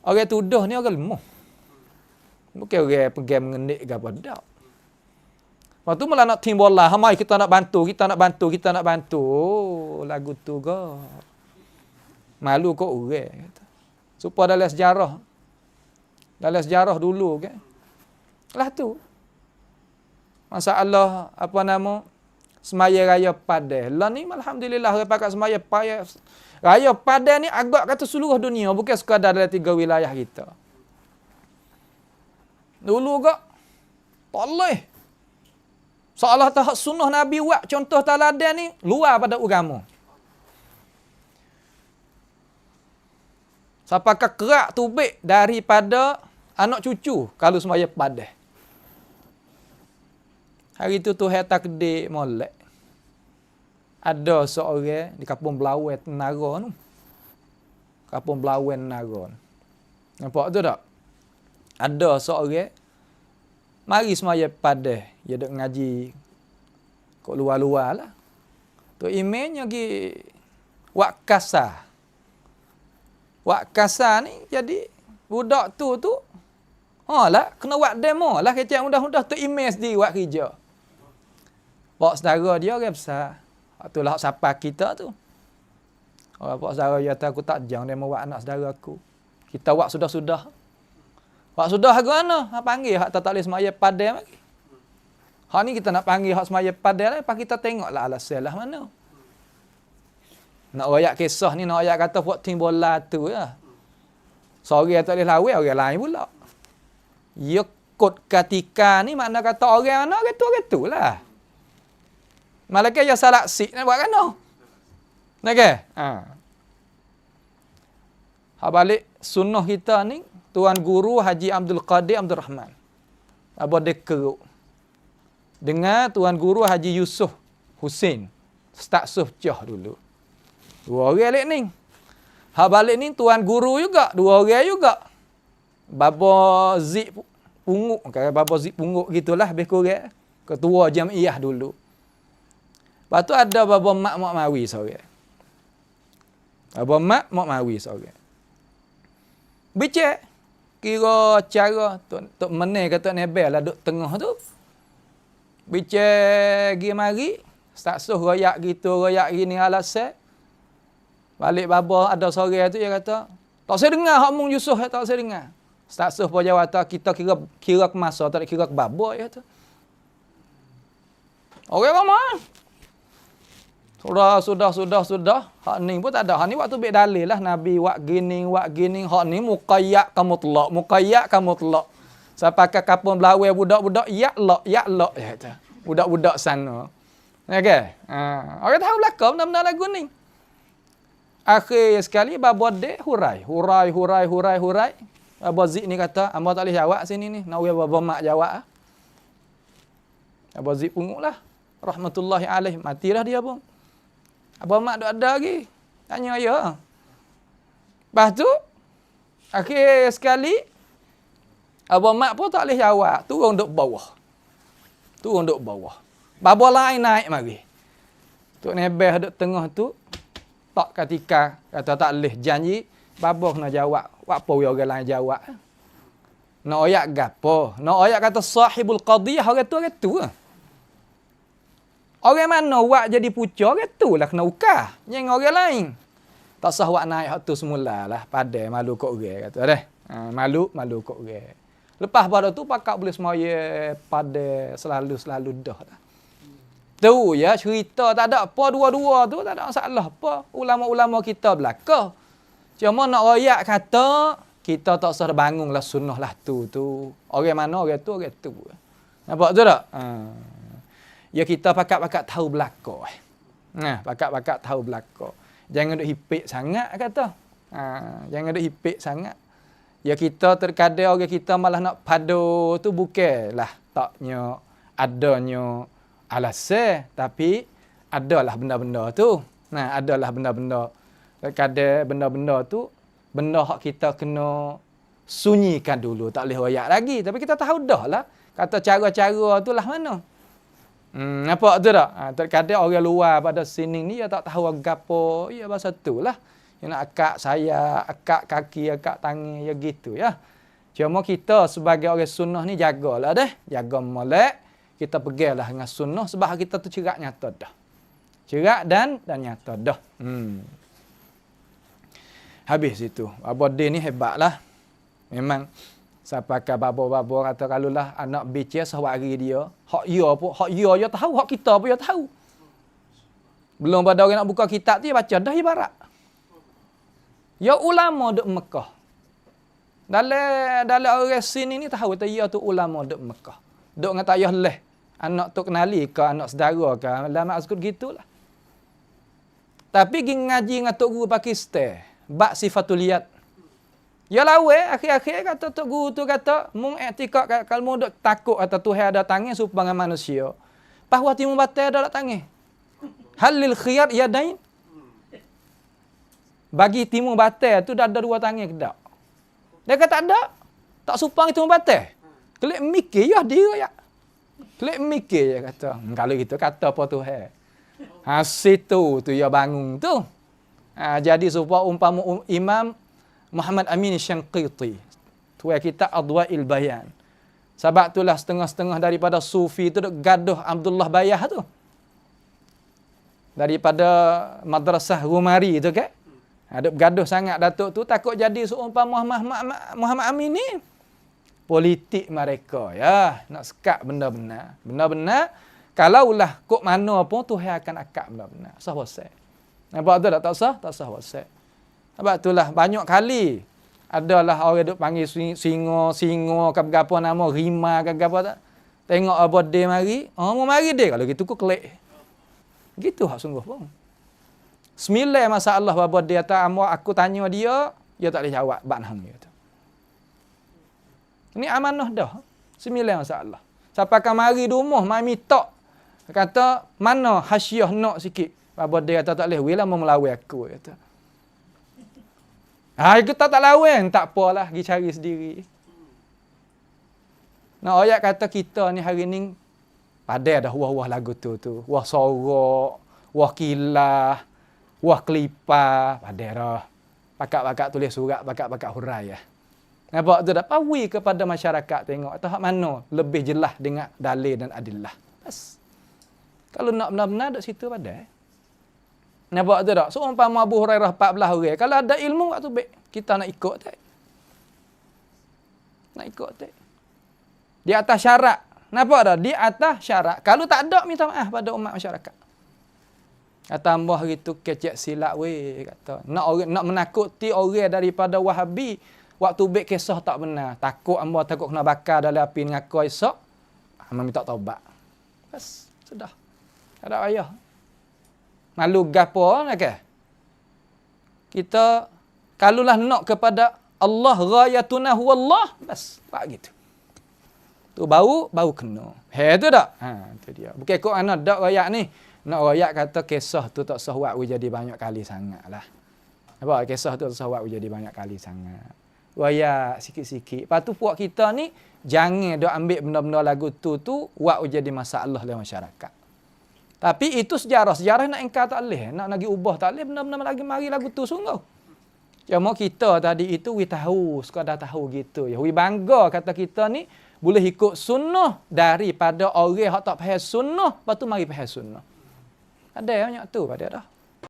Orang tuduh ni orang lemah. Bukan orang pergi mengendik ke apa dak. Lepas tu malah nak timbul lah. Hamai kita nak bantu. Lagu tu ke. Malu kok orang. Supaya dalam sejarah. Dulu kan. Lah tu. Masalah apa nama? Semaya Raya Padang. Lah ni alhamdulillah orang pakat semaya Raya Padang ni agak kata seluruh dunia. Bukan sekadar dalam 3 wilayah kita. Dulu ke. Tak boleh. Seolah tak sunnah Nabi buat contoh teladan ni luar pada agama. Sapakah kerak tubik daripada anak cucu kalau semaya Padang. Hari tu Tuhan takdir molek. Ada seorang di Kampung Belawan Tenara tu. Kampung Belawan Tenara. Nampak tu tak? Ada seorang mari semaya Padang. Dia duk ngaji kat luar-luar lah. Tu imejnya pergi Wak Kasar. Wak Kasar ni jadi budak tu lah kena buat demo lah kecil mudah-mudah tu imej di buat kerja. Pak saudara dia orang besar. Itulah siapa kita tu. Orang pak saudara dia kata aku tak jang demo buat anak saudara aku. Kita buat sudah-sudah. Buat sudah ke mana? Ha panggil hak tak boleh semaya Padang lagi. Hak ni kita nak panggil hak semaya Padang lah, lepas kita tengoklah alasan lah mana. Nak royak kisah ni, nak royak kata buat tim bola tu lah. Seorang tak boleh lawan, orang lain pula. Ya kod ketika ni makna kata orang mana, orang tu lah. Malaikat ya salah sik nak buat kena. Nak ke? Ha balik sunnah kita ni, Tuan Guru Haji Abdul Qadir Abdul Rahman. Abah dekeruk. Dengan Tuan Guru Haji Yusuf Hussein. Staksuf Jah dulu. 2 orang balik ni. Ha balik ni Tuan Guru juga. 2 orang juga. Baba Zik Punguk. Baba Zik Punguk gitulah lebih kurang. Ketua Jamiah dulu. Lepas tu ada Baba Mak Mawi seorang. Baba Mak Mawi seorang. Bicara. Kira cara Tok Meneh kata Nebel lah duduk tengah tu. Bicara pergi mari. Staksuf royak gitu, royak gini alasan. Balik baba ada sore tu dia kata, tak saya dengar hak mung Yusuf tak saya dengar. Staksuf pun jawab kita kira ke masa tak kira ke baba dia kata. Orang ramai. Sudah. Hak ni pun tak ada. Hak ni waktu bek dalil lah Nabi wak gini. Hak ni muqayyad ka mutlaq. Sampai ke Kampung Belawan budak-budak yak lok ya kata. Budak-budak sana. Okey. Orang tahu belaka benda-benda lagu ni. Akhir sekali baba dek hurai. Baba Zik ni kata, hamba tak boleh jawab sini ni. Nak baba mak jawab. Baba Zik Punguk lah. Rahmatullahi alaih. Matilah dia pun. Abang mak duk ada lagi. Tanya ya. Lepas tu, akhir sekali, abang mak pun tak boleh jawab. Turun duk bawah. Baba lain naik mari. Tok Nebeh duk tengah tu, tak ketika kata tak boleh janji, baba kena jawab. Apa orang lain jawab? Nak oyak gapo? Nak oyak kata sahibul qadiyah orang tu lah. Orang mana wak jadi pucuk, orang tu lah kena ukah. Yang orang lain. Tak sah wak naik hak tu semula lah. Padai malu kok orang kata dah. Malu kok orang. Lepas pada tu pakak boleh semaya padai selalu dah. Tu ya cerita tak ada apa dua-dua tu tak ada masalah apa. Ulama-ulama kita belaka. Cuma nak royak kata kita tak sah bangunlah sunnah lah tu. Orang mana orang tu. Nampak tu tak? Ya kita pakat-pakat tahu belaka. Pakat-pakat tahu belaka. Jangan duk hipik sangat kata. Jangan duk hipik sangat. Ya kita terkadang orang kita malah nak padu tu bukanlah taknya adanya alasan tapi adalah benda-benda tu. Adalah benda-benda. Terkadang benda-benda tu benda hak kita kena sunyikan dulu, tak boleh royak lagi. Tapi kita tahu dah lah kata cara-cara tu lah mana. Nampak tu tak? Terkadang orang luar pada sini ni dia tak tahu gapo, ya bahasa tu lah. Dia nak akak saya, akak kaki, akak tangan, ya gitu ya. Cuma kita sebagai orang sunnah ni jagalah deh. Jaga molek. Kita pergilah dengan sunnah sebab kita tu cerak nyata dah. Cerak dan nyata dah. Habis itu. Babo dia ni hebatlah. Memang siapa kata babo-babo kata kalulah anak bicara sehari dia, hak ya tahu, hak kita pun ya tahu. Belum pada orang nak buka kitab tu, dia baca dah ibarat. Ya ulama duk Mekah. Dalam orang sini ni tahu tu ya tu ulama duk Mekah. Duk ngata ayah leh. Anak tu kenali ke anak saudara ke, dalam maksud gitulah. Tapi pergi ngaji dengan tok guru Pakistan, bab sifatul yad. Ya lawe akhir-akhir kata tok guru tu kata, mung i'tikad kalau mu duk takut atau Tuhan ada tangan supaya manusia. Bahwa timu batal ada tangan. Halil khiyar yadain. Bagi timu batal tu dah ada dua tangan ke tak? Dia kata tak ada. Tak supang timu batal. Kelik mikir ya dia ya. Kelik mikir je kata. Kalau gitu kata apa Tuhan. Situ tu ya bangun tu. Jadi supaya umpama Imam Muhammad Amin Syanqiti. Tuai kita Adwa'il Bayan. Sebab itulah setengah-setengah daripada sufi tu gaduh Abdullah Bayah tu. Daripada madrasah Rumari tu kan. Ada gaduh sangat datuk tu takut jadi seumpama Muhammad Amin ni. Politik mereka ya, nak sekat benda-benar. Benda-benar kalaulah kok mana pun Tuhan akan akad benda-benar. Sah wasai. Nampak tu tak sah? Tak sah wasai. Sebab itulah banyak kali adalah orang duk panggil singo ke apa nama rima ke apa tak. Tengok apa dia mari, mau mari dia kalau gitu ku kelik. Gitu hak sungguh pun. 9 masalah bapa dia tak aku tanya dia tak boleh jawab bab nang dia tu. Ini amanah dah. 9 masalah. Siapa akan mari di rumah mai minta kata mana hasyiah nak sikit. Bapa dia kata tak boleh wilah mau melawan aku kata. Kita tak lawan, tak apalah, pergi cari sendiri. Nah, ayat kata kita ni hari ni padai dah wah-wah lagu tu. Wah sorok, wah kilah, wah kelipar, padai dah. Pakak-pakak tulis surat, pakak-pakak hurai ya. Nampak tu dah pawi kepada masyarakat tengok atau hak mana lebih jelas dengan dalil dan adillah. Bas. Kalau nak benar-benar duk situ padai. Nampak tu tak? So, umpama Abu Hurairah 14 orang. Kalau ada ilmu, waktu baik. Kita nak ikut tak? Nak ikut tak? Di atas syarat. Nampak tak? Di atas syarat. Kalau tak ada, minta maaf pada umat masyarakat. Kata ambah gitu, kecek silap weh. Kata. Nak menakuti orang daripada Wahabi. Waktu baik kisah tak benar. Takut ambah takut kena bakar dalam api ngaku esok. Ambah minta taubat. Bas, sudah. Tak ada payah. Malu gapo nak ke? Kita kalulah nak kepada Allah ghayatuna huwallah bas pak gitu. Tu bau kena. Tu tak? Tu dia. Bukan kok ana dak royak ni. Nak royak kata kisah tu tak sah buat jadi banyak kali sangatlah. Apa kisah tu tak sah buat jadi banyak kali sangat. Royak sikit-sikit. Lepas tu puak kita ni jangan dak ambil benda-benda lagu tu buat jadi masalah dalam masyarakat. Tapi itu sejarah nak engkau tak boleh. Nak lagi ubah tak boleh. Benar-benar lagi mari lagu tu sungguh. Cuma kita tadi itu, we tahu. Sekadar tahu gitu. Ya, we bangga kata kita ni boleh ikut sunnah daripada orang yang tak faham sunnah. Lepas tu mari faham sunnah. Ada yang banyak tu pada dah.